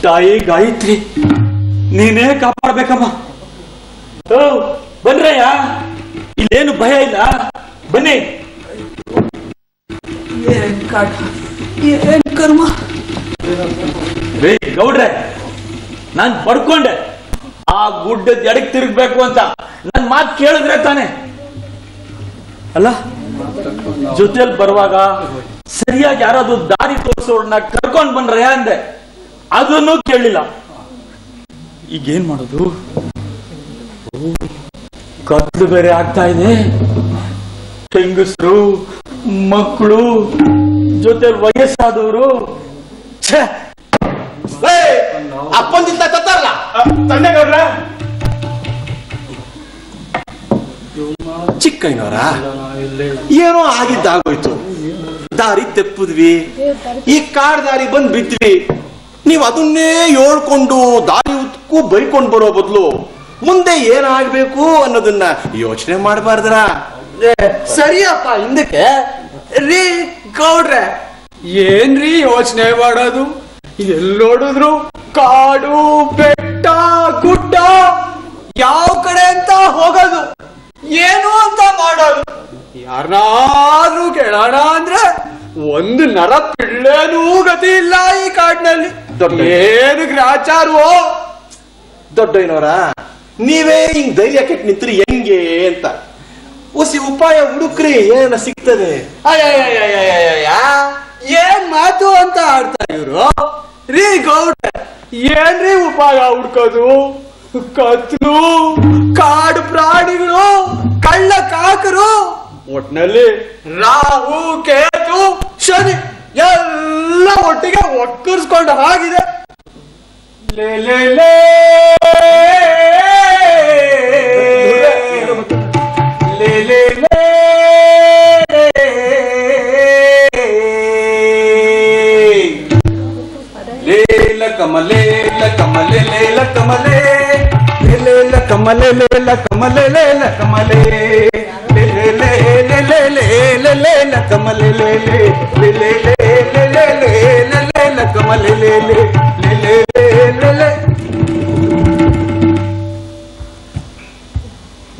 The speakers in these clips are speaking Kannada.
ತಾಯಿ ಗಾಯತ್ರಿ, ನೀನೇ ಕಾಪಾಡ್ಬೇಕಮ್ಮ. ಬನ್ರಯ್ಯ, ಇಲ್ಲೇನು ಭಯ ಇಲ್ಲ, ಬನ್ನಿ. ಏನ್ ಕಾಟ, ಏನ್ ಕರ್ಮ. ರೇ ಗೌಡ್ರೆ, ನಾನ್ ಪಡ್ಕೊಂಡೆ ಆ ಗುಡ್ಡದ ಎಡಕ್ ತಿರುಗ್ಬೇಕು ಅಂತ. ನನ್ ಮಾತು ಕೇಳಿದ್ರೆ ತಾನೆ ಅಲ್ಲ. ಜೊತೆಲಿ ಬರುವಾಗ ಸರಿಯಾಗಿ ಯಾರಾದ್ರೂ ದಾರಿ ತೋರಿಸೋರ್ನ ಕರ್ಕೊಂಡ್ ಬನ್ರಯ್ಯ ಅಂದೆ, ಅದನ್ನು ಕೇಳಲಿಲ್ಲ. ಈಗೇನ್ ಮಾಡೋದು? ಕತ್ಲು ಬೇರೆ ಆಗ್ತಾ ಇದೆ. ಹೆಂಗಸರು, ಮಕ್ಕಳು, ಜೊತೆ ವಯಸ್ಸಾದವರು. ಅಪ್ಪಂದಿದ್ದ ತತ್ತಾರಲ್ಲ ತಂದೆಗೌಡ್ರ. ಚಿಕ್ಕಯ್ಯನವರ, ಏನೋ ಆಗಿದ್ದಾಗೋಯ್ತು. ದಾರಿ ತೆಪ್ಪದ್ವಿ, ಈ ಕಾಡ್ ದಾರಿ ಬಂದ್ ಬಿದ್ವಿ. ನೀವ್ ಅದನ್ನೇ ಹೇಳ್ಕೊಂಡು ದಾರಿ ಉತ್ಕು ಬೈಕೊಂಡ್ ಬರೋ ಬದಲು ಮುಂದೆ ಏನಾಗ್ಬೇಕು ಅನ್ನೋದನ್ನ ಯೋಚನೆ ಮಾಡಬಾರ್ದ್ರ? ಸರಿಯಪ್ಪ, ಹಿಂದಕ್ಕೆ ರೀ ಗೌಡ್ರೆ. ಏನ್ರಿ ಯೋಚನೆ ಮಾಡೋದು? ಎಲ್ಲೋಡಿದ್ರು ಕಾಡು, ಬೆಟ್ಟ, ಗುಡ್ಡ, ಯಾವ ಕಡೆ ಅಂತ ಹೋಗೋದು, ಏನು ಅಂತ ಮಾಡೋದು. ಯಾರನ್ನಾದ್ರೂ ಕೇಳೋಣ ಅಂದ್ರೆ ಒಂದು ನರ ಪಿಳ್ಳೆನೂ ಗತಿ ಇಲ್ಲ ಈ ಕಾಡಿನಲ್ಲಿ. ಏನು ಗ್ರಾಚಾರವೋ. ದೊಡ್ಡಯ್ಯನವರ, ನೀವೇ ಹಿಂಗ್ ಧೈರ್ಯ ಕೆಟ್ಟು ನಿಂತ್ರಿ ಹೆಂಗೆ ಅಂತ ಹೊಸಿ ಉಪಾಯ ಹುಡುಕ್ರಿ, ಏನ ಸಿಗ್ತದೆ. ಏನ್ ಮಾತು ಅಂತ ಆಡ್ತಾರೆ ಇವ್ರು. ರೀ ಗೌಡ್ರೆ, ಏನ್ರಿ ಉಪಾಯ ಹುಡ್ಕೋದು? ಕತ್ಲು, ಕಾಡು ಪ್ರಾಣಿಗಳು, ಕಳ್ಳ ಕಾಕರು, ಒಟ್ನಲ್ಲಿ ರಾಹು, ಕೇತು, ಶನಿ ಎಲ್ಲ ಒಟ್ಟಿಗೆ ಒಕ್ಕರ್ಸ್ಕೊಂಡು ಆಗಿದೆ. ಲೇ ಲೇ ಲೇ ಲೇ ಲೇ ಲೇ ಲೇಲ ಕಮಲೆ ಲ ಕಮಲೆ ಲೇಲ ಕಮಲೆ ಲೇಲ ಕಮಲೆ ಲೇಲ ಕಮಲೆ ಲೇಲ ಕಮಲೆ ಲೇಲ ಲೇಲ ಕಮಲೆ ಲೇಲ ಕಮಲೆ ಲೇಲ.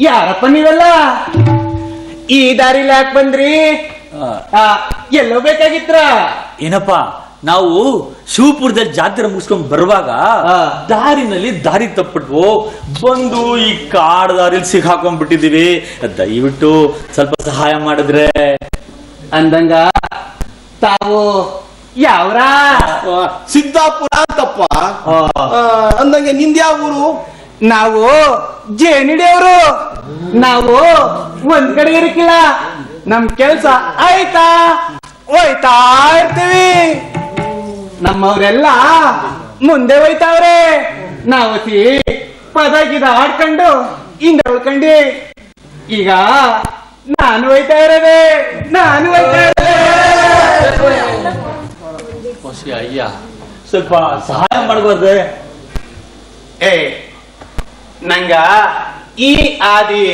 ಯಾರಪ್ಪ ನೀವೆಲ್ಲ ಈ ದಾರಿಲಿ ಯಾಕೆ ಬಂದ್ರಿ? ಎಲ್ಲೋ ಬೇಕಾಗಿತ್ರ? ಏನಪ್ಪ, ನಾವು ಶಿವಪುರದಲ್ಲಿ ಜಾತ್ರೆ ಮುಗಿಸ್ಕೊಂಡ್ ಬರುವಾಗ ದಾರಿನಲ್ಲಿ ದಾರಿ ತಪ್ಪಿಟ್ವು, ಬಂದು ಈ ಕಾಡ್ ದಾರಿಲಿ ಸಿಕ್ಕಾಕೊಂಡ್ಬಿಟ್ಟಿದೀವಿ. ದಯವಿಟ್ಟು ಸ್ವಲ್ಪ ಸಹಾಯ ಮಾಡಿದ್ರೆ. ಅಂದಂಗ ತಾವು ಯಾವ್ರ? ಸಿದ್ದಾಪುರ ಅಂತಪ್ಪ. ಅಂದಂಗೆ ನಿಂದ್ಯಾವ ಊರು? ನಾವು ಜೇನಿಡಿಯವರು. ನಾವು ಒಂದ್ ಕಡೆ ಇರಕ್ಕಿಲ್ಲ, ನಮ್ ಕೆಲ್ಸ ಆಯ್ತಾ ಹೋಯ್ತಾ ಇರ್ತೀವಿ. ನಮ್ಮವ್ರೆಲ್ಲ ಮುಂದೆ ಹೋಯ್ತಾವ್ರೆ, ನಾವು ಪದಗಿದ ಆಡ್ಕೊಂಡು ಹಿಂದೆ ಉಳ್ಕೊಂಡಿ. ಈಗ ನಾನು ಹೋಯ್ತಾ ಇರೋದೆ, ನಾನು ಹೋಯ್ತಾ ಇರೋದೆ. ಅಯ್ಯ, ಸ್ವಲ್ಪ ಸಹಾಯ ಮಾಡಬಾರ್ದೆ? ನಂಗ ಈ ಆದಿ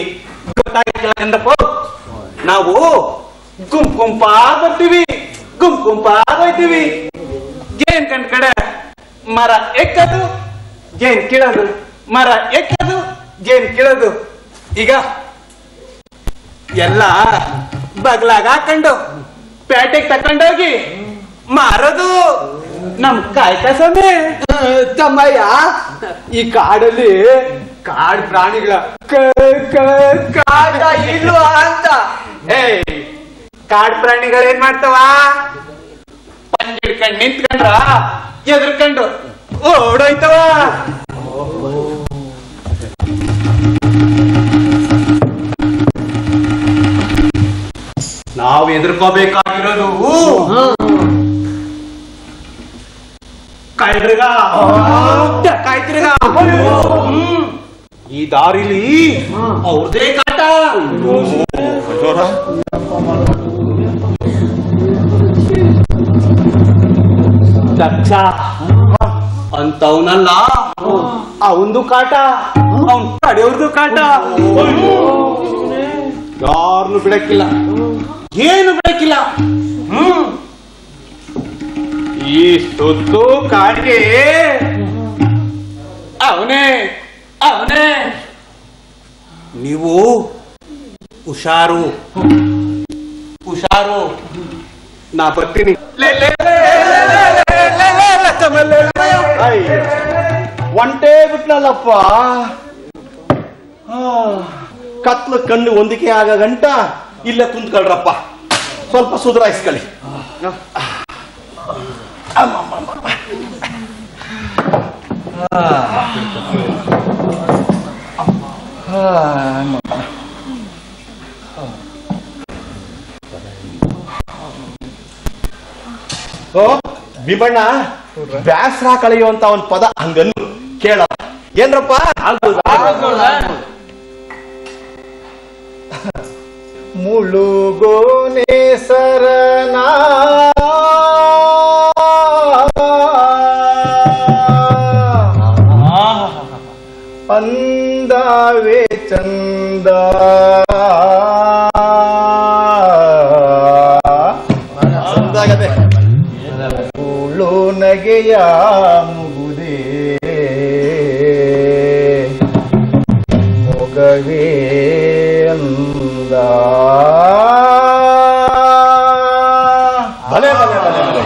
ಗೊತ್ತಾಗಿಲ್ಲಪ್ಪ. ನಾವು ಗುಂಪಾ ಬರ್ತೀವಿ, ಗುಂಪಾ ಹೋಯ್ತೀವಿ. ಜೇನ್ ಕಂಡ್ ಕಡೆ ಮರ ಎಕ್ಕದು, ಜೇನ್ ಕೀಳೋದು, ಮರ ಎಕ್ಕದು, ಜೇನ್ ಕೀಳೋದು. ಈಗ ಎಲ್ಲ ಬಗ್ಲಾಗ ಹಾಕೊಂಡು ಪೇಟೆಗೆ ತಕೊಂಡೋಗಿ ಮಾರೋದು ನಮ್ ಕಾಯ್ಕ ಸಮಯ. ತಮ್ಮಯ್ಯ, ಈ ಕಾಡಲ್ಲಿ ಕಾಡು ಪ್ರಾಣಿಗಳ ಕಾಟ ಇಲ್ವಾ ಅಂತ. ಕಾಡು ಪ್ರಾಣಿಗಳು ಏನ್ ಮಾಡ್ತಾವ? ಪಂಜಿಡ್ಕೊಂಡು ನಿಂತ್ಕೊಂಡ್ರ ಎದ್ರಕೊಂಡು ಓಡೋಯ್ತವ. ನಾವು ಎದುರ್ಕೋಬೇಕಾಗಿರೋದು ಕಾಯ್ದ್ರಿಗ. ಈ ದಾರಿಲಿ ಅವ್ರದೇ ಕಾಟ. ದಕ್ಷ ಅಂತವನಲ್ಲ, ಅವಂದು ಕಾಟ, ಅವನ್ ಕಡೆಯವ್ರದ್ದು ಕಾಟ. ಯಾರನ್ನು ಬಿಡಕ್ಕಿಲ್ಲ, ಏನು ಬಿಡಕ್ಕಿಲ್ಲ. ಈ ಸುತ್ತು ಕಾಡಿಗೆ ಅವನೇ ಅವನೇ. ನೀವು ಹುಷಾರು ಹುಷಾರು, ನಾ ಬರ್ತೀನಿ. ಒಂಟೇ ಬಿಟ್ನಲ್ಲಪ್ಪ. ಕತ್ಲು ಕಣ್ಣು ಹೊಂದಿಕೆ ಆಗ ಗಂಟ ಇಲ್ಲೇ ಕುಂತ್ಕೊಳ್ರಪ್ಪ, ಸ್ವಲ್ಪ ಸುಧಾರಿಸ್ಕೊಳ್ಳಿ. ಭೀಮಣ್ಣ, ಬ್ಯಾಸರ ಕಳೆಯುವಂತ ಒಂದ್ ಪದ ಹಂಗನ್ನು ಕೇಳ. ಏನ್ರಪ್ಪ? ಮುಳುಗೋನೆ ಸರನ ಅಂದಾವೆ ಚಂದ ಮುಳು ನಗೆಯ ಮುಗುದೇ ಮೊಗವೇ ಅಂದ. ಭಲೆ ಭಲೆ ಭಲೆ ಭಲೆ.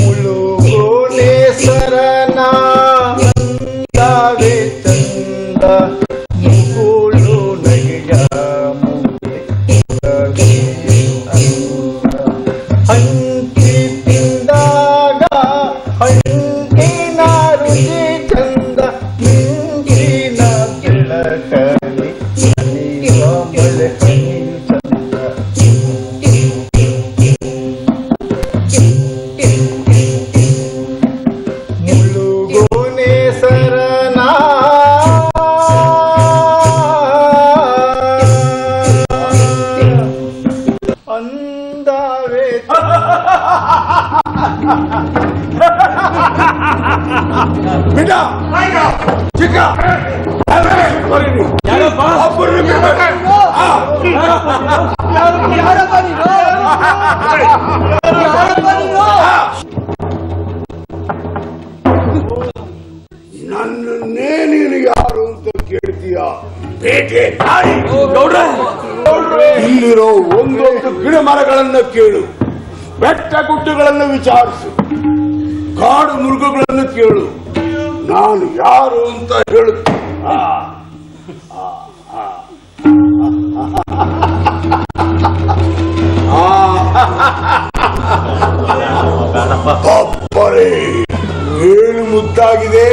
ಮುಳುಗೋನೆ ಸರನ ಅಂದಾವೆ ಚಂದ ಮುಗುಳು ನಗೆಯ ಹಂಚಿ ತಿಂದಾಗ ಹಂಚಿನ ರುಚಿ ಚಂದ ಮಿಂಚಿನ ಬೆಳಕಲಿ ಹನಿಯುವ ಬೆಳಕಲಿ ಚಂದ. ಮುಳುಗೋನೆ ಸರನ ಅಂದಾವೆ ನನ್ನನ್ನೇ ನೀನು ಯಾರು ಅಂತ ಕೇಳ್ತೀಯ? ಬೇಟೆ ಇಲ್ಲಿರೋ ಒಂದೊಂದು ಗಿಡ ಮರಗಳನ್ನ ಕೇಳು, ಬೆಟ್ಟ ಗುಡ್ಡಗಳನ್ನು ವಿಚಾರಿಸು, ಕಾಡು ಮೃಗಗಳನ್ನು ಕೇಳು, ನಾನು ಯಾರು ಅಂತ ಹೇಳು. ಅಪ್ಪರೇ, ಏನು ಮುದ್ದಾಗಿದೆ.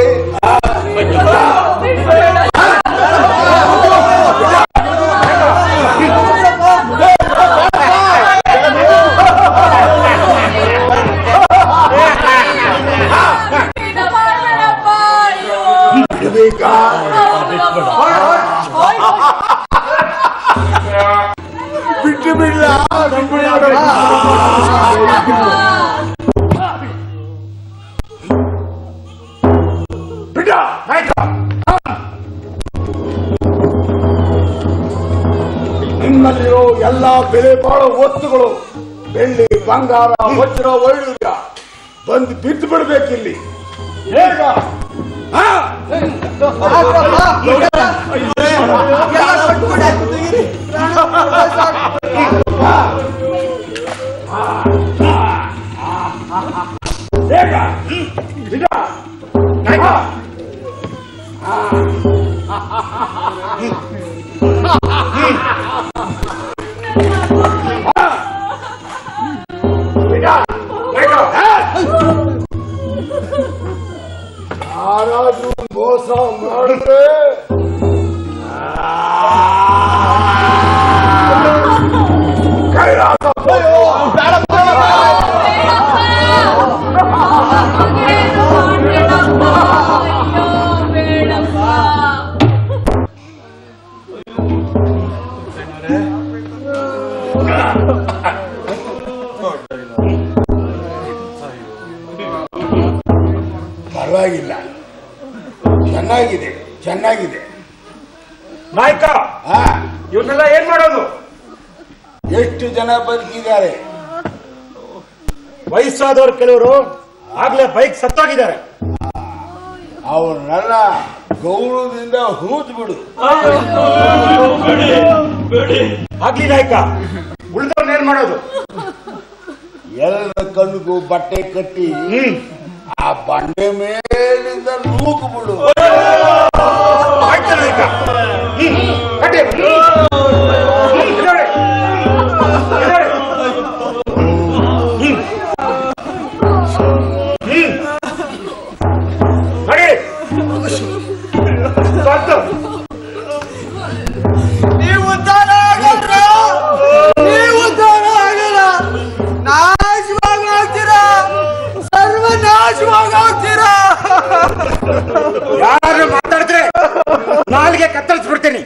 ಬಿಡಬೇಕಾ? ಬಿಟ್ಟು ಬಿಡ್ಲ? ಬಿಡ. ನಿಮ್ಮಲ್ಲಿರೋ ಎಲ್ಲಾ ಬೆಲೆ ಬಾಳೋ ವಸ್ತುಗಳು, ಬೆಳ್ಳಿ, ಬಂಗಾರ, ವಜ್ರ, ವೈಡೂರ್ಯ ಬಂದು ಬಿದ್ದು ಬಿಡ್ಬೇಕಿಲ್ಲಿ. ಹೇಗ? ಯಾರಾದ್ರೂ ಮೋಸ ಮಾಡಿದ್ರೆ ಕೈಲಾಸ ಪರವಾಗಿಲ್ಲ, ಚೆನ್ನಾಗಿದೆ ಚೆನ್ನಾಗಿದೆ. ನಾಯಕ, ಇವನ್ನೆಲ್ಲ ಏನ್ ಮಾಡೋದು? ಎಷ್ಟು ಜನ ಬದುಕಿದ್ದಾರೆ? ವಯಸ್ಸಾದವ್ರು ಕೆಲವರು ಆಗ್ಲೇ ಬೈಕ್ ಸತ್ತೋಗಿದ್ದಾರೆ. ಅವನ್ನೆಲ್ಲ ಗೌರವದಿಂದ ಹೂದ್ ಬಿಡು. ಆಗ್ಲಿ ನಾಯ್ಕ, ಉಳಿದವ್ರನ್ನ ಏನ್ ಮಾಡೋದು? ಎಲ್ಲರ ಕಣ್ಣಿಗೂ ಬಟ್ಟೆ ಕಟ್ಟಿ ಆ ಬಂಡೆ ಮೇಲಿಂದ ನೂಕು ಬಿಡು. ಆಯ್ತು ನಾಯ್ಕ. ಯಾರು ಮಾತಾಡಿದ್ರೆ ನಾಲ್ಗೆ ಕತ್ತರಿಸ್ಬಿಡ್ತೀನಿ.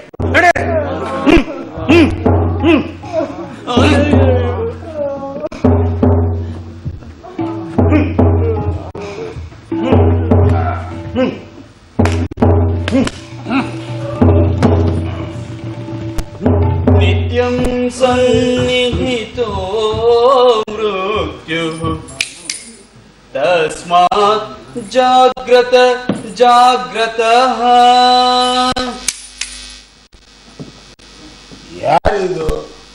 ನಿತ್ಯಂ ಸನ್ನಿಹಿತೋ ಮೃತ್ಯುಃ ತಸ್ಮಾತ್ ಜಾಗ್ರತ ಜಾಗ್ರತಃ. ಯಾರಿದು?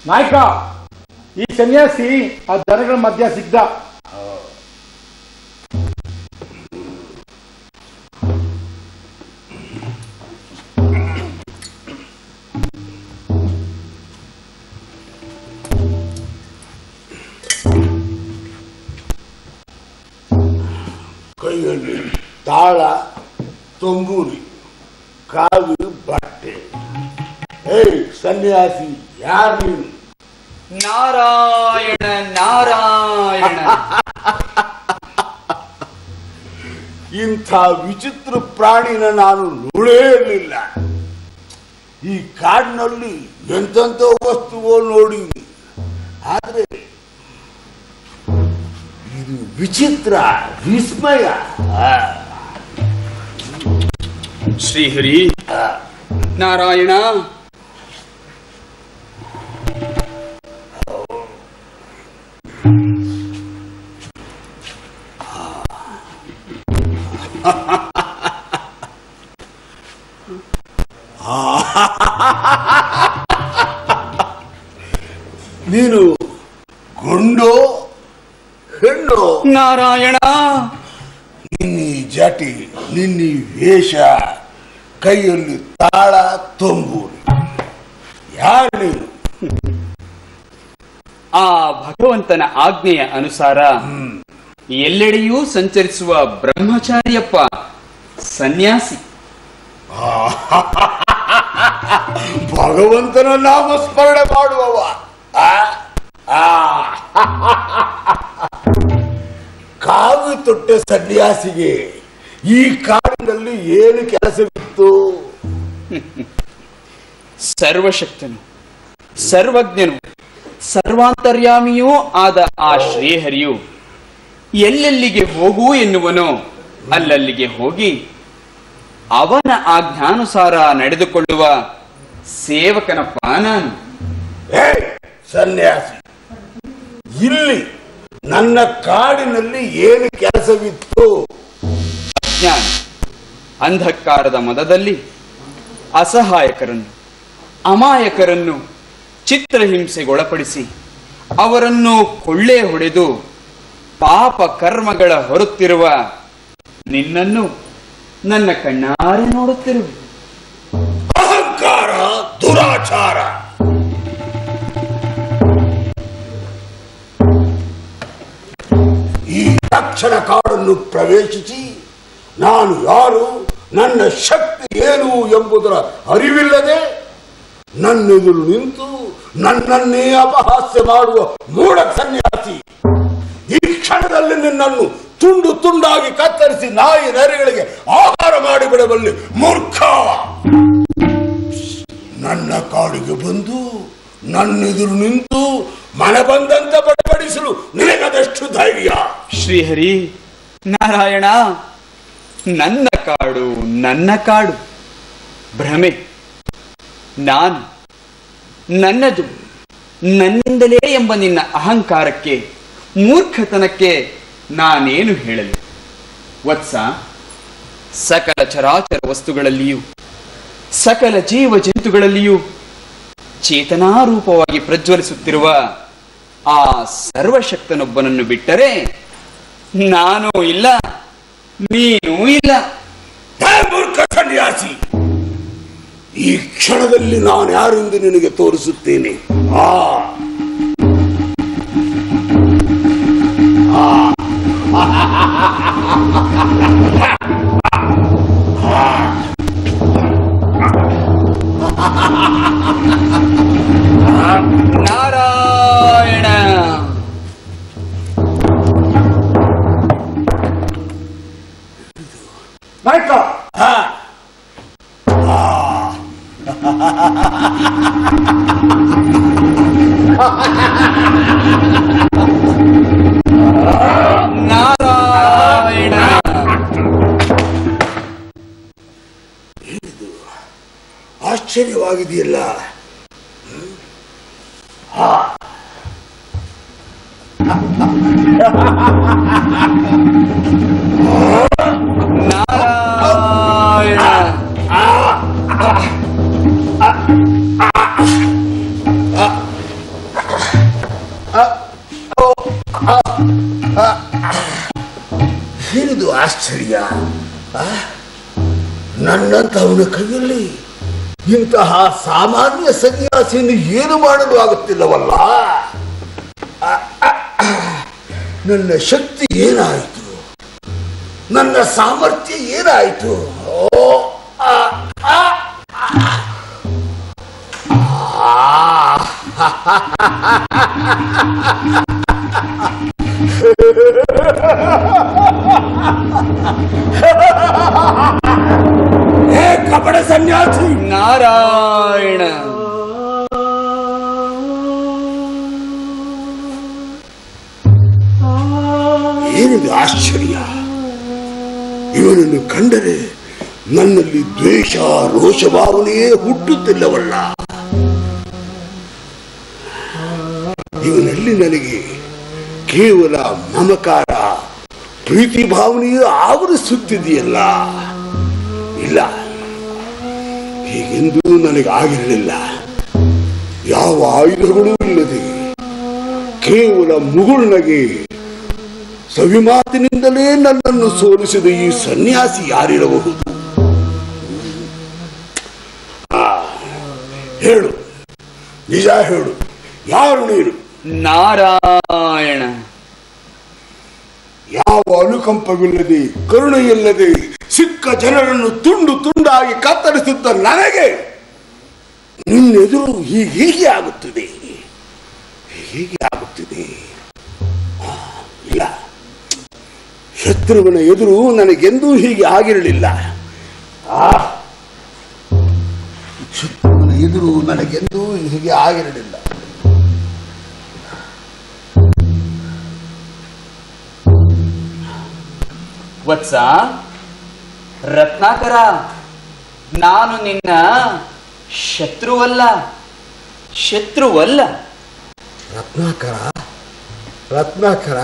ನಾಯ್ಕ, ಈ ಸನ್ಯಾಸಿ ಆ ದನಗಳ ಮಧ್ಯ ಸಿಗ್ದ. ಕೈಯಲ್ಲಿ ತಾಳ, ತಂಬೂರಿ, ಕಾವಿ, ಬಟ್ಟೆ. ಏಯ್ ಸನ್ಯಾಸಿ, ಯಾರು ನೀನು? ನಾರಾಯಣ ನಾರಾಯಣ. ಇಂಥ ವಿಚಿತ್ರ ಪ್ರಾಣಿನ ನಾನು ನೋಡೇ ಇರಲಿಲ್ಲ. ಈ ಕಾಡಿನಲ್ಲಿ ಎಂತೆಂಥ ವಸ್ತುವೋ ನೋಡಿ, ಆದ್ರೆ ಇದು ವಿಚಿತ್ರ, ವಿಸ್ಮಯ. ಶ್ರೀಹರಿ ನಾರಾಯಣ, ನೀನು ಗುಂಡೋ ಹೆಣ್ಣು? ನಾರಾಯಣ, ನಿನ್ನಿ ಜಟಿ, ನಿನ್ನಿ ವೇಷ, ಕೈಯಲ್ಲಿ ತಾಳ, ತಂಬೂರಿ, ಯಾರು ನೀನು? ಆ ಭಗವಂತನ ಆಜ್ಞೆಯ ಅನುಸಾರ ಎಲ್ಲೆಡೆಯೂ ಸಂಚರಿಸುವ ಬ್ರಹ್ಮಚಾರಿಯಪ್ಪ, ಸನ್ಯಾಸಿ. ಭಗವಂತನ ನಾಮಸ್ಮರಣೆ ಮಾಡುವವ. ಕಾವಿ ತೊಟ್ಟ ಸನ್ಯಾಸಿಗೆ ಈ ಕಾಡಿನಲ್ಲಿ ಏನು ಕೆಲಸವಿತ್ತು? ಸರ್ವಶಕ್ತನು, ಸರ್ವಜ್ಞನು, ಸರ್ವಾಂತರ್ಯಾಮಿಯೂ ಆದ ಆ ಶ್ರೀಹರಿಯು ಎಲ್ಲೆಲ್ಲಿಗೆ ಹೋಗು ಎನ್ನುವನೋ ಅಲ್ಲಲ್ಲಿಗೆ ಹೋಗಿ ಅವನ ಆಜ್ಞಾನುಸಾರ ನಡೆದುಕೊಳ್ಳುವ ಸೇವಕನಪ್ಪ ನಾನು. ಸನ್ಯಾಸಿ, ಇಲ್ಲಿ ನನ್ನ ಕಾಡಿನಲ್ಲಿ ಏನು ಕೆಲಸವಿತ್ತು? ಅಜ್ಞಾನ, ಅಂಧಕಾರದ ಮದದಲ್ಲಿ ಅಸಹಾಯಕರನ್ನು, ಅಮಾಯಕರನ್ನು ಚಿತ್ರಹಿಂಸೆಗೊಳಪಡಿಸಿ ಅವರನ್ನು ಕೊಳ್ಳೆ ಹೊಡೆದು ಪಾಪ ಕರ್ಮಗಳ ಹೊರುತ್ತಿರುವ ನಿನ್ನನ್ನು ನನ್ನ ಕಣ್ಣಾರೆ ನೋಡುತ್ತಿರುವೆ. ಅಹಂಕಾರ, ದುರಾಚಾರ. ಈ ತಕ್ಷಣ ಕಾಡನ್ನು ಪ್ರವೇಶಿಸಿ ನಾನು ಯಾರು, ನನ್ನ ಶಕ್ತಿ ಏನು ಎಂಬುದರ ಅರಿವಿಲ್ಲದೆ ನನ್ನೆದುರು ನಿಂತು ನನ್ನನ್ನೇ ಅಪಹಾಸ್ಯ ಮಾಡುವ ಮೂಢ ಸನ್ಯಾಸಿ, ಈ ಕ್ಷಣದಲ್ಲಿ ನಿನ್ನನ್ನು ತುಂಡು ತುಂಡಾಗಿ ಕತ್ತರಿಸಿ ನಾಯಿ ನರಿಗಳಿಗೆ ಆಹಾರ ಮಾಡಿಬಿಡಬಲ್ಲೆ ಮೂರ್ಖ. ನನ್ನ ಕಾಡಿಗೆ ಬಂದು ನನ್ನೆದುರು ನಿಂತು ಮನೆ ಬಂದಂತೆ ಬಡಬಡಿಸಲು ನಿನಗದಷ್ಟು ಧೈರ್ಯ? ಶ್ರೀಹರಿ ನಾರಾಯಣ, ನನ್ನ ಕಾಡು ನನ್ನ ಕಾಡು, ಭ್ರಮೆ. ನಾನು, ನನ್ನದು, ನನ್ನಿಂದಲೇ ಎಂಬ ನಿನ್ನ ಅಹಂಕಾರಕ್ಕೆ ಮೂರ್ಖತನಕ್ಕೆ ನಾನೇನು ಹೇಳಲಿ ವತ್ಸ. ಸಕಲ ಚರಾಚರ ವಸ್ತುಗಳಲ್ಲಿಯೂ ಸಕಲ ಜೀವ ಜಂತುಗಳಲ್ಲಿಯೂ ಚೇತನಾರೂಪವಾಗಿ ಪ್ರಜ್ವಲಿಸುತ್ತಿರುವ ಆ ಸರ್ವಶಕ್ತನೊಬ್ಬನನ್ನು ಬಿಟ್ಟರೆ ನಾನೂ ಇಲ್ಲ, ನೀನೂ ಇಲ್ಲ. ಮೂರ್ಖ ಸನ್ಯಾಸಿ, ಈ ಕ್ಷಣದಲ್ಲಿ ನಾನು ಯಾರೆಂದು ನಿನಗೆ ತೋರಿಸುತ್ತೇನೆ. ನಾರಾಯಣ. ನಾಯಕ, ನಾರಾಯಣ. ಆಶ್ಚರ್ಯವಾಗಿದೆಯಲ್ಲ. ನಾರಾಯಣ. ಏನಿದು ಆಶ್ಚರ್ಯ? ನನ್ನಂತವನ ಕೈಯಲ್ಲಿ ಇಂತಹ ಸಾಮಾನ್ಯ ಸನ್ಯಾಸಿಯನ್ನು ಏನು ಮಾಡಲು ಆಗುತ್ತಿಲ್ಲವಲ್ಲ. ನನ್ನ ಶಕ್ತಿ ಏನಾಯಿತು? ನನ್ನ ಸಾಮರ್ಥ್ಯ ಏನಾಯಿತು? ಕಪಟ ಸನ್ಯಾಸಿ! ನಾರಾಯಣ. ಏನಿದು ಆಶ್ಚರ್ಯ? ಇವನನ್ನು ಕಂಡರೆ ನನ್ನಲ್ಲಿ ದ್ವೇಷ ರೋಷ ಭಾವನೆಯೇ ಹುಟ್ಟುತ್ತಿಲ್ಲವಲ್ಲ. ಇವನಲ್ಲಿ ನನಗೆ ಕೇವಲ ಮಮಕಾರ ಪ್ರೀತಿ ಭಾವನೆಯೂ ಆವರಿಸುತ್ತಿದೆಯಲ್ಲ. ಇಲ್ಲ, ಹೀಗೆಂದೂ ನನಗೆ ಆಗಿರಲಿಲ್ಲ. ಯಾವ ಆಯುಧಗಳೂ ಇಲ್ಲದೆ ಕೇವಲ ಮುಗುಳ್ನಗೆ ಸವಿಮಾತಿನಿಂದಲೇ ನನ್ನನ್ನು ಸೋಲಿಸಿದ ಈ ಸನ್ಯಾಸಿ ಯಾರಿರಬಹುದು? ಹೇಳು, ನಿಜ ಹೇಳು, ಯಾರು ನೀನು? ನಾರಾಯಣ. ಯಾವ ಅನುಕಂಪವಿಲ್ಲದೆ ಕರುಣೆಯಿಲ್ಲದೆ ಸಿಕ್ಕ ಜನರನ್ನು ತುಂಡು ತುಂಡಾಗಿ ಕತ್ತರಿಸುತ್ತ ನನಗೆ ನಿನ್ನೆದುರು ಹೀಗೆ ಆಗುತ್ತಿದೆ, ಹೀಗೆ ಆಗುತ್ತಿದೆ. ಇಲ್ಲ, ಶತ್ರುವಿನ ಎದುರು ನನಗೆಂದೂ ಹೀಗೆ ಆಗಿರಲಿಲ್ಲ. ಶತ್ರುವಿನ ಎದುರು ನನಗೆಂದೂ ಹೀಗೆ ಆಗಿರಲಿಲ್ಲ. ವತ್ಸ, ರತ್ನಾಕರ, ನಾನು ನಿನ್ನ ಶತ್ರುವಲ್ಲ, ಶತ್ರುವಲ್ಲ. ರತ್ನಾಕರ, ರತ್ನಾಕರ,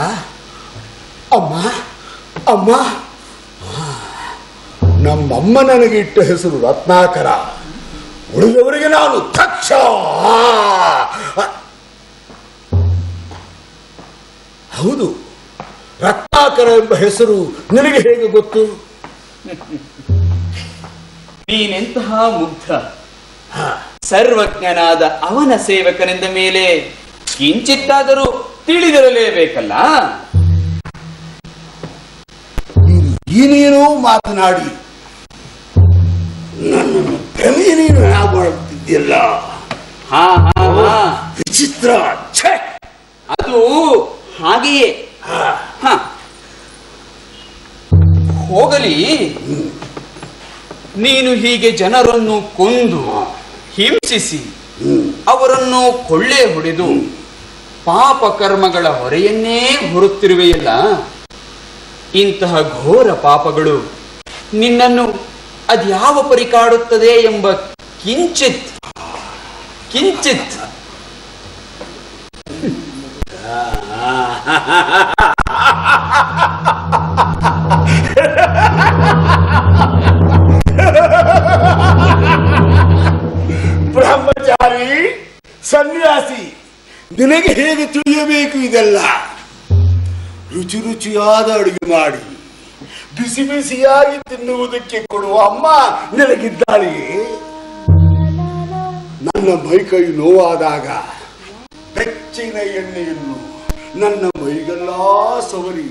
ಅಮ್ಮ, ಅಮ್ಮ. ನಮ್ಮಮ್ಮ ನನಗೆ ಇಟ್ಟ ಹೆಸರು ರತ್ನಾಕರ. ಉಳಿದವರಿಗೆ ನಾನು ತಕ್ಷ. ಹೌದು, ರತ್ನಾಕರ ಎಂಬ ಹೆಸರು ನಿನಗೆ ಹೇಗೆ ಗೊತ್ತು? ನೀನೆಂತಹ ಮುಗ್ಧ, ಸರ್ವಜ್ಞನಾದ ಅವನ ಸೇವಕನೆಂದ ಮೇಲೆ ಕಿಂಚಿತ್ತಾದರೂ ತಿಳಿದಿರಲೇಬೇಕಲ್ಲ. ನೀನೇನೋ ಮಾತನಾಡಿ ನನ್ನನ್ನು ಭ್ರಮೆ ನೀನು ಮಾಡುತ್ತಿದ್ಯಲ್ಲ. ವಿಚಿತ್ರ. ಅದು ಹಾಗೆಯೇ. ಹೋಗಲಿ, ನೀನು ಹೀಗೆ ಜನರನ್ನು ಕೊಂದು ಹಿಂಸಿಸಿ ಅವರನ್ನು ಕೊಳ್ಳೆ ಹೊಡೆದು ಪಾಪ ಕರ್ಮಗಳ ಹೊರೆಯನ್ನೇ ಹೊರುತ್ತಿರುವೆಯಲ್ಲ. ಇಂತಹ ಘೋರ ಪಾಪಗಳು ನಿನ್ನನ್ನು ಅದ್ಯಾವ ಪರಿ ಕಾಡುತ್ತದೆ ಎಂಬ ಕಿಂಚಿತ್ ಕಿಂಚಿತ್ ಬ್ರಹ್ಮಚಾರಿ ಸನ್ಯಾಸಿ, ನಿನಗೆ ಹೇಗೆ ತಿಳಿಯಬೇಕು ಇದೆಲ್ಲ? ರುಚಿ ರುಚಿಯಾದ ಅಡುಗೆ ಮಾಡಿ ಬಿಸಿ ಬಿಸಿಯಾಗಿ ತಿನ್ನುವುದಕ್ಕೆ ಕೊಡುವ ಅಮ್ಮ ನಿನಗಿದ್ದಾಳೆಯೇ? ನನ್ನ ಮೈಕೈ ನೋವಾದಾಗ ಬೆಚ್ಚಿನ ಎಣ್ಣೆಯನ್ನು ನನ್ನ ಮೈಗೆಲ್ಲ ಸವರಿ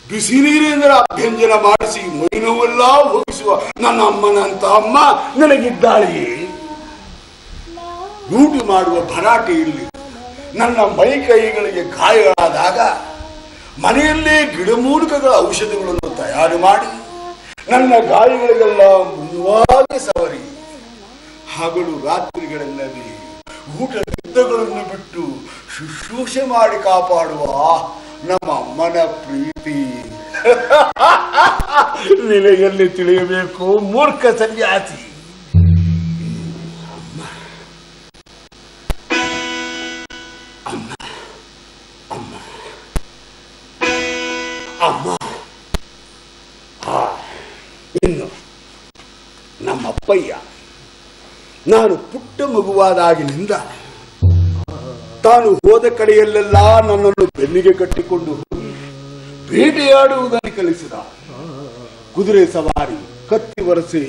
ಬಿಸಿ ನೀರಿನಿಂದ ಅಭ್ಯಂಜನ ಮಾಡಿಸಿ ಮೈ ನೋವೆಲ್ಲ ಹೋಗಿಸುವ ನನ್ನ ಅಮ್ಮನಂತ ಅಮ್ಮ ನಿನಗಿದ್ದಾಳೆಯೇ? ಲೂಟಿ ಮಾಡುವ ಭರಾಟೆಯಲ್ಲಿ ನನ್ನ ಮೈ ಕೈಗಳಿಗೆ ಗಾಯಗಳಾದಾಗ ಮನೆಯಲ್ಲೇ ಗಿಡಮೂಲಿಕೆಗಳ ಔಷಧಿಗಳನ್ನು ತಯಾರು ಮಾಡಿ ನನ್ನ ಗಾಯಗಳಿಗೆಲ್ಲ ಮೃದುವಾಗಿ ಸವರಿ ಹಗಲು ರಾತ್ರಿಗಳಲ್ಲದೆ ಊಟ ನಿದ್ದಗಳನ್ನು ಬಿಟ್ಟು ಶುಶ್ರೂಷೆ ಮಾಡಿ ಕಾಪಾಡುವ ನಮ್ಮ ಅಮ್ಮನ ಪ್ರೀತಿ ನಿನಗೆಲ್ಲಿ ತಿಳಿಯಬೇಕು ಮೂರ್ಖ ಸನ್ಯಾಸಿ? ಅಮ್ಮ ಇನ್ನು ನಮ್ಮಪ್ಪಯ್ಯ ನಾನು ಪುಟ್ಟ ಮಗುವಾದಾಗಿನಿಂದ ತಾನು ಹೋದ ಕಡೆಯಲ್ಲೆಲ್ಲ ನನ್ನನ್ನು ಬೆನ್ನಿಗೆ ಕಟ್ಟಿಕೊಂಡು ಹೋಗಿ ಬೇಟೆಯಾಡುವುದನ್ನು ಕಲಿಸಿದ. ಕುದುರೆ ಸವಾರಿ, ಕತ್ತಿ ವರಸೆ,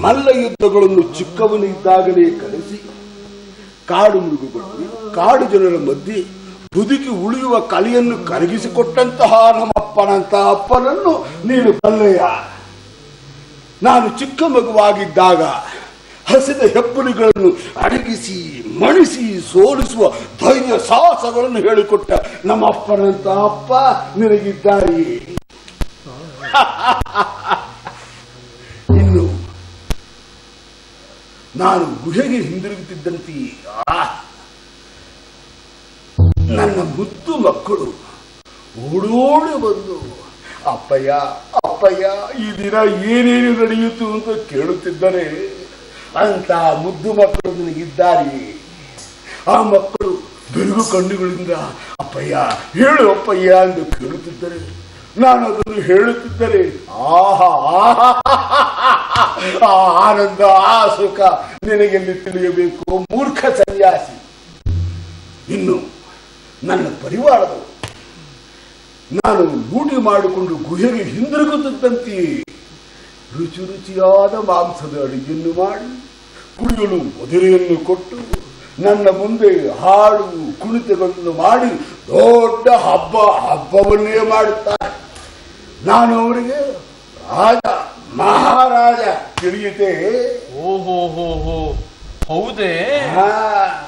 ಮಲ್ಲ ಯುದ್ಧಗಳನ್ನು ಚಿಕ್ಕವನಿದ್ದಾಗಲೇ ಕಲಿಸಿ ಕಾಡು ಮೃಗಗಳು, ಕಾಡು ಜನರ ಮಧ್ಯೆ ಬದುಕಿ ಉಳಿಯುವ ಕಲೆಯನ್ನು ಕರಗಿಸಿಕೊಟ್ಟಂತಹ ನಮ್ಮಪ್ಪನಂತ ಅಪ್ಪನನ್ನು ನೀನು ಬಲ್ಲೆಯ? ನಾನು ಚಿಕ್ಕ ಮಗುವಾಗಿದ್ದಾಗ ಹಸಿದ ಹೆಬ್ಬುಲಿಗಳನ್ನು ಅಡಗಿಸಿ ಮಣಿಸಿ ಸೋಲಿಸುವ ಧೈರ್ಯ ಸಾಹಸಗಳನ್ನು ಹೇಳಿಕೊಟ್ಟ ನಮ್ಮ ಅಪ್ಪನಂತ ಅಪ್ಪ ನಿನಗಿದ್ದಾರೆಯೇ? ಇನ್ನು ನಾನು ಗುಹೆಗೆ ಹಿಂದಿರುಗುತ್ತಿದ್ದಂತೆಯೇ ನನ್ನ ಮುದ್ದು ಮಕ್ಕಳು ಓಡೋಡಿ ಬಂದು ಅಪ್ಪಯ್ಯ ಅಪ್ಪಯ್ಯ ಈ ದಿನ ಏನೇನು ನಡೆಯಿತು ಅಂತ ಕೇಳುತ್ತಿದ್ದರೆ ಅಂತ ಮುದ್ದು ಮಕ್ಕಳು ನನಗಿದ್ದಾರೆ. ಆ ಮಕ್ಕಳು ಬೆರಗು ಕಣ್ಣುಗಳಿಂದ ಅಪ್ಪಯ್ಯ ಹೇಳು ಅಪ್ಪಯ್ಯ ಎಂದು ಕೇಳುತ್ತಿದ್ದರೆ ನಾನು ಅದನ್ನು ಹೇಳುತ್ತಿದ್ದರೆ ಆಹಾ ಆ ಆನಂದ, ಆ ಸುಖ ನಿನಗೆಲ್ಲಿ ತಿಳಿಯಬೇಕು ಮೂರ್ಖ ಸನ್ಯಾಸಿ? ಇನ್ನು ನನ್ನ ಪರಿವಾರದವರು ನಾನು ಲೂಟಿ ಮಾಡಿಕೊಂಡು ಗುಹೆಗೆ ಹಿಂದಿರುಗುತ್ತಿದ್ದಂತೆಯೇ ರುಚಿ ರುಚಿಯಾದ ಮಾಂಸದ ಅಡಿಗೆಯನ್ನು ಮಾಡಿ ಕುಡಿಯಲು ಮದುರೆಯನ್ನು ಕೊಟ್ಟು ನನ್ನ ಮುಂದೆ ಹಾಡು ಕುಣಿತಗಳನ್ನು ಮಾಡಿ ದೊಡ್ಡ ಹಬ್ಬವನ್ನೇ ಮಾಡುತ್ತಾರೆ. ನಾನು ಅವರಿಗೆ ರಾಜ ಮಹಾರಾಜ ತಿಳಿಯುತ್ತೆ. ಓಹೋ ಹೌದೇ?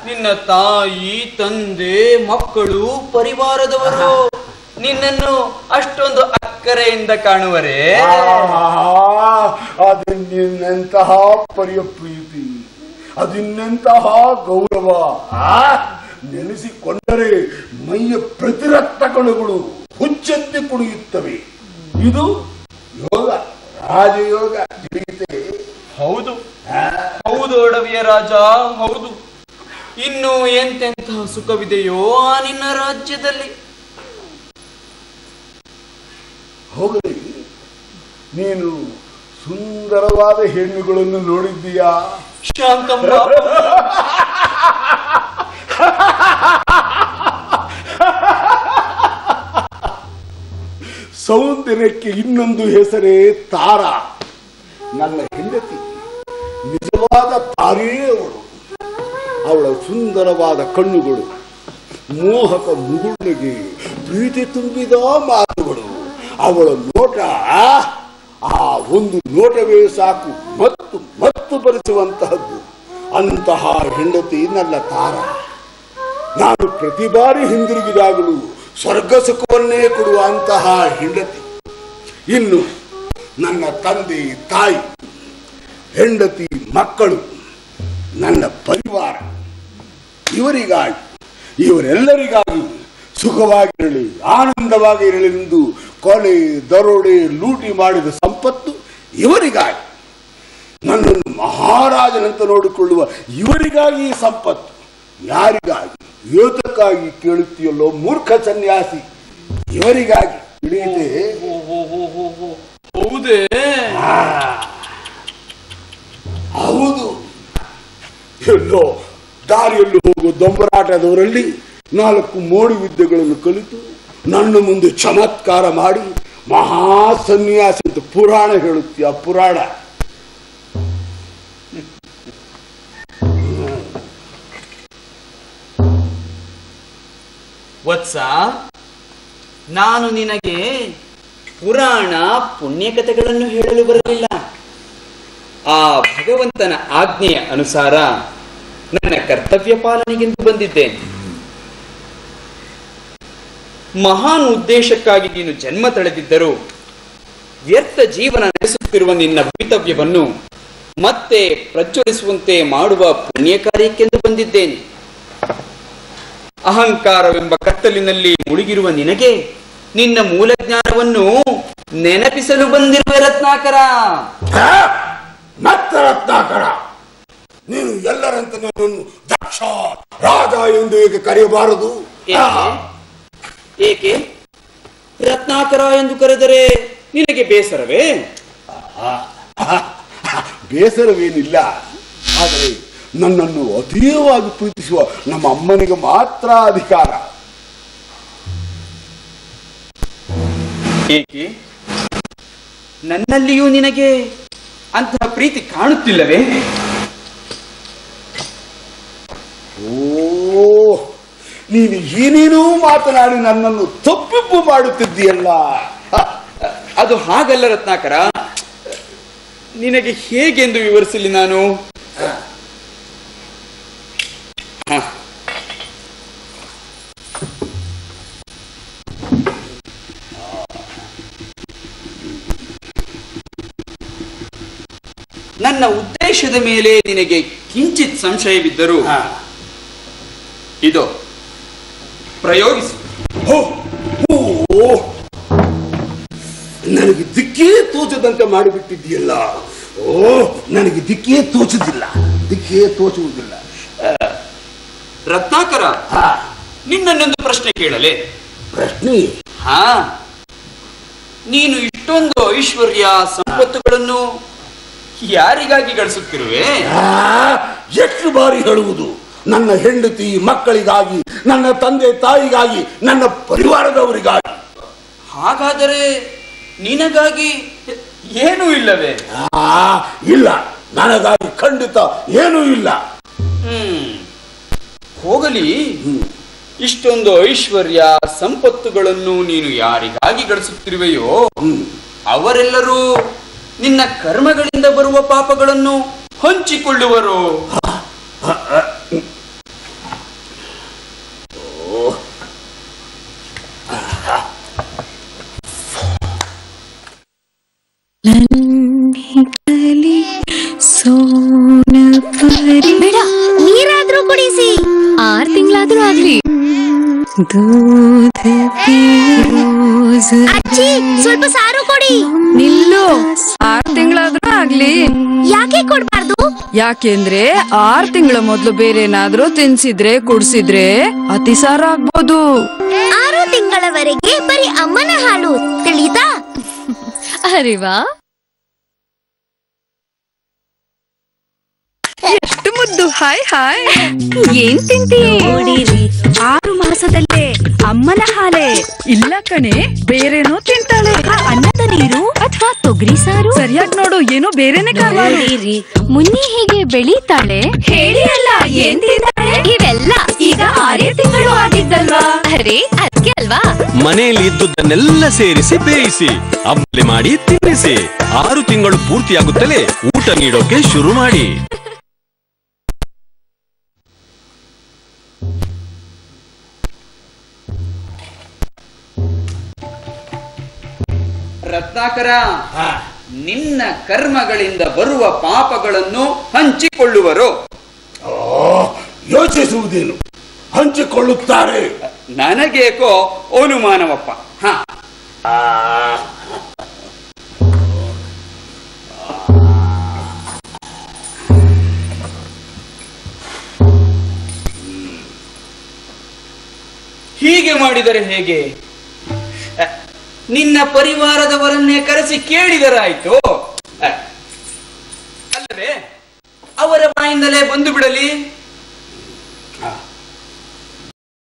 ನಿನ್ನ ತಾಯಿ, ತಂದೆ, ಮಕ್ಕಳು, ಪರಿವಾರದವರು ನಿನ್ನನ್ನು ಅಷ್ಟೊಂದು ಅಕ್ಕರೆಯಿಂದ ಕಾಣುವರೇ? ಅದಿನ್ನೆಂತಹ ಪರಿಯ ಪ್ರೀತಿ, ಅದಿನ್ನೆಂತಹ ಗೌರವ! ನೆನೆಸಿಕೊಂಡರೆ ಮೈಯ ಪ್ರತಿರಕ್ತ ಕಣಗಳು ಹುಚ್ಚೆತ್ತಿ ಕುಣಿಯುತ್ತವೆ. ಇದು ಯೋಗ, ರಾಜಯೋಗ ತಿಳಿಯುತ್ತೆ. ಹೌದು ಹೌದು ಒಡವಿಯ ರಾಜ, ಹೌದು. ಇನ್ನು ಎಂತೆಂತಹ ಸುಖವಿದೆಯೋ ಆ ನಿನ್ನ ರಾಜ್ಯದಲ್ಲಿ. ಹೋಗಲಿ, ನೀನು ಸುಂದರವಾದ ಹೆಣ್ಣುಗಳನ್ನು ನೋಡಿದ್ದೀಯಾ? ಶಾಂತಮ್ಮ, ಸೌಂದರ್ಯಕ್ಕೆ ಇನ್ನೊಂದು ಹೆಸರೇ ತಾರ. ನನ್ನ ಹೆಂಡತಿ ನಿಜವಾದ ತಾರೇ ಅವಳು. ಅವಳ ಸುಂದರವಾದ ಕಣ್ಣುಗಳು, ಮೋಹಕ ಮುಗುಳಿಗೆ ಪ್ರೀತಿ ತುಂಬಿದ ಮಾತುಗಳು, ಅವಳ ನೋಟ, ಆ ಒಂದು ನೋಟವೇ ಸಾಕು ಮತ್ತು ಮತ್ತು ಬರೆಸುವಂತಹದ್ದು. ಅಂತಹ ಹೆಂಡತಿ ನನ್ನ ತಾರ. ನಾನು ಪ್ರತಿ ಬಾರಿ ಹಿಂದಿರುಗಿದಾಗಲೂ ಸ್ವರ್ಗ ಸುಖವನ್ನೇ ಕೊಡುವಂತಹ ಹೆಂಡತಿ. ಇನ್ನು ನನ್ನ ತಂದೆ, ತಾಯಿ, ಹೆಂಡತಿ, ಮಕ್ಕಳು, ನನ್ನ ಪರಿವಾರ, ಇವರಿಗಾಗಿ, ಇವರೆಲ್ಲರಿಗಾಗಿ ಸುಖವಾಗಿರಲಿ, ಆನಂದವಾಗಿರಲೆಂದು ಕೊಲೆ, ದರೋಡೆ, ಲೂಟಿ ಮಾಡಿದ ಸಂಪತ್ತು ಇವರಿಗಾಗಿ, ನನ್ನನ್ನು ಮಹಾರಾಜನಂತ ನೋಡಿಕೊಳ್ಳುವ ಇವರಿಗಾಗಿ ಈ ಸಂಪತ್ತು. ಯಾರಿಗಾಗಿ, ಯೋತಕ್ಕಾಗಿ ಕೇಳುತ್ತೀಯಲ್ಲೋ ಮೂರ್ಖ ಸನ್ಯಾಸಿ? ಇವರಿಗಾಗಿ ಹಿಡಿಯಿತೆ. ಹೌದೇ? ಹೌದು. ಎಲ್ಲೋ ದಾರಿಯಲ್ಲಿ ಹೋಗುವ ದೊಂಬರಾಟದವರಲ್ಲಿ 4 ಮೋಡಿ ವಿದ್ಯೆಗಳನ್ನು ಕಲಿತು ನನ್ನ ಮುಂದೆ ಚಮತ್ಕಾರ ಮಾಡಿ ಮಹಾ ಸನ್ಯಾಸಿ ಅಂತ ಪುರಾಣ ಹೇಳುತ್ತೀಯ. ಪುರಾಣ ವತ್ಸ, ನಾನು ನಿನಗೆ ಪುರಾಣ ಪುಣ್ಯಕಥೆಗಳನ್ನು ಹೇಳಲು ಬರಲಿಲ್ಲ. ಆ ಭಗವಂತನ ಆಜ್ಞೆಯ ಅನುಸಾರ ನನ್ನ ಕರ್ತವ್ಯ ಪಾಲನೆಗೆಂದು ಬಂದಿದ್ದೇನೆ. ಮಹಾನ್ ಉದ್ದೇಶಕ್ಕಾಗಿ ನೀನು ಜನ್ಮ ತಳೆದಿದ್ದರೂ ವ್ಯರ್ಥ ಜೀವನ ನಡೆಸುತ್ತಿರುವ ನಿನ್ನ ಭವಿತವ್ಯವನ್ನು ಮತ್ತೆ ಪ್ರಜ್ವಲಿಸುವಂತೆ ಮಾಡುವ ಪುಣ್ಯ ಕಾರ್ಯಕ್ಕೆಂದು ಬಂದಿದ್ದೇನೆ. ಅಹಂಕಾರವೆಂಬ ಕತ್ತಲಿನಲ್ಲಿ ಮುಳುಗಿರುವ ನಿನಗೆ ನಿನ್ನ ಮೂಲ ಜ್ಞಾನವನ್ನು ನೆನಪಿಸಲು ಬಂದಿರುವ ರತ್ನಾಕರ. ಮತ್ತೆ ರತ್ನಾಕರ, ನೀನು ಎಲ್ಲರಂತೆ ನನ್ನನ್ನು ದಕ್ಷ ರಾಜ ಎಂದು ಏಕೆ ಕರೆಯಬಾರದು? ಏಕೆ ರತ್ನಾಕರ ಎಂದು ಕರೆದರೆ ನಿನಗೆ ಬೇಸರವೇ? ಬೇಸರವೇನಿಲ್ಲ. ಆದರೆ ನನ್ನನ್ನು ಅತೀವವಾಗಿ ಪ್ರೀತಿಸುವ ನಮ್ಮ ಅಮ್ಮನಿಗೆ ಮಾತ್ರ ಅಧಿಕಾರ. ಏಕೆ ನನ್ನಲ್ಲಿಯೂ ನಿನಗೆ ಅಂತಹ ಪ್ರೀತಿ ಕಾಣುತ್ತಿಲ್ಲವೇ? ಓ, ನೀನು ಏನೇನೂ ಮಾತನಾಡಿ ನನ್ನನ್ನು ತಪ್ಪಿಪ್ಪು ಮಾಡುತ್ತಿದ್ದೀಯಲ್ಲ. ಅದು ಹಾಗಲ್ಲ ರತ್ನಾಕರ. ನಿನಗೆ ಹೇಗೆಂದು ವಿವರಿಸಲಿ ನಾನು? ನನ್ನ ಉದ್ದೇಶದ ಮೇಲೆ ನಿನಗೆ ಕಿಂಚಿತ್ ಸಂಶಯವಿದ್ದರೂ ಇದು ಪ್ರಯೋಗಿಸಿ. ನನಗೆ ದಿಕ್ಕೇ ತೋಚದಂತೆ ಮಾಡಿಬಿಟ್ಟಿದ್ದೀಯಲ್ಲ. ಓ, ನನಗೆ ದಿಕ್ಕೇ ತೋಚುವುದಿಲ್ಲ. ರತ್ನಾಕರ, ನಿನ್ನನ್ನೊಂದು ಪ್ರಶ್ನೆ ಕೇಳಲೇ? ಪ್ರಶ್ನೆ? ನೀನು ಇಷ್ಟೊಂದು ಐಶ್ವರ್ಯ ಸಂಪತ್ತುಗಳನ್ನು ಯಾರಿಗಾಗಿ ಗಳಿಸುತ್ತಿರುವೆ? ಎಷ್ಟು ಬಾರಿ ಹೇಳುವುದು? ನನ್ನ ಹೆಂಡತಿ ಮಕ್ಕಳಿಗಾಗಿ, ನನ್ನ ತಂದೆ ತಾಯಿಗಾಗಿ, ನನ್ನ ಪರಿವಾರದವರಿಗಾಗಿ. ಹಾಗಾದರೆ ನಿನಗಾಗಿ ಏನೂ ಇಲ್ಲವೇ? ಇಲ್ಲ, ನನಗಾಗಿ ಖಂಡಿತ ಏನೂ ಇಲ್ಲ. ಹೋಗಲಿ, ಇಷ್ಟೊಂದು ಐಶ್ವರ್ಯ ಸಂಪತ್ತುಗಳನ್ನು ನೀನು ಯಾರಿಗಾಗಿ ಗಳಿಸುತ್ತಿರುವೆಯೋ ಅವರೆಲ್ಲರೂ ನಿನ್ನ ಕರ್ಮಗಳಿಂದ ಬರುವ ಪಾಪಗಳನ್ನು ಹಂಚಿಕೊಳ್ಳುವರು. ಬೇಡ, ನೀರಾದ್ರೂ ಕುಡಿಸಿ. 6 ತಿಂಗಳಾದ್ರೂ ಆಗ್ಲಿ. ಅಜ್ಜಿ, ಸ್ವಲ್ಪ ಸಾರು ಕೊಡಿ. ನಿಲ್ಲು, 6 ತಿಂಗಳಾದ್ರೂ ಆಗ್ಲಿ. ಯಾಕೆ ಕೊಡ್ಬಾರ್ದು? ಯಾಕೆಂದ್ರೆ 6 ತಿಂಗಳ ಮೊದ್ಲು ಬೇರೆ ಏನಾದ್ರೂ ತಿನ್ಸಿದ್ರೆ ಕುಡ್ಸಿದ್ರೆ ಅತಿಸಾರ ಆಗ್ಬೋದು. 6 ತಿಂಗಳವರೆಗೆ ಬರೀ ಅಮ್ಮನ ಹಾಲು, ತಿಳಿತಾ? ಅರಿವಾ, ಎಷ್ಟು ಮುದ್ದು. Hi hi. ಏನ್ ತಿಂತಿ? 6 ಮಾಸದಲ್ಲೇ ಅಮ್ಮನ ಹಾಲೆ. ಇಲ್ಲ ಕಣೆ, ಬೇರೇನೋ ತಿಂತಾಳೆ. ಅನ್ನದ ನೀರು ಅಥವಾ ತೊಗರಿ ಸಾರು? ಸರಿಯಾಗಿ ನೋಡು, ಏನೋ ಬೇರೆನೆ ನೋಡಿರಿ, ಮುನ್ನಿ ಹೀಗೆ ಬೆಳೀತಾಳೆ. ಹೇಳಿ ಅಲ್ಲ, ಏನ್ ತಿಂತಾಳೆ? ಇವೆಲ್ಲ ಈಗ 6 ತಿಂಗಳು ಆಗಿದ್ದಲ್ವಾ? ಅರೆ, ಅದಕ್ಕೆ ಅಲ್ವಾ. ಮನೆಯಲ್ಲಿ ಇದ್ದುದನ್ನೆಲ್ಲ ಸೇರಿಸಿ ಬೇಯಿಸಿ ಹಬ್ಬಲಿ ಮಾಡಿ ತಿನ್ನಿಸಿ. 6 ತಿಂಗಳು ಪೂರ್ತಿಯಾಗುತ್ತಲೇ ಊಟ ನೀಡೋಕೆ ಶುರು ಮಾಡಿ. ರತ್ನಾಕರ, ನಿನ್ನ ಕರ್ಮಗಳಿಂದ ಬರುವ ಪಾಪಗಳನ್ನು ಹಂಚಿಕೊಳ್ಳುವರು. ಯೋಚಿಸುವುದೇನು? ಹಂಚಿಕೊಳ್ಳುತ್ತಾರೆ. ನನಗೇಕೋ ಅನುಮಾನವಪ್ಪ. ಹೀಗೆ ಮಾಡಿದರೆ ಹೇಗೆ? ನಿನ್ನ ಪರಿವಾರದವರನ್ನೇ ಕರೆಸಿ ಕೇಳಿದರಾಯ್ತು. ಅಲ್ಲವೇ ಅವರ ಬಾಯಿಂದಲೇ ಬಂದು ಬಿಡಲಿ.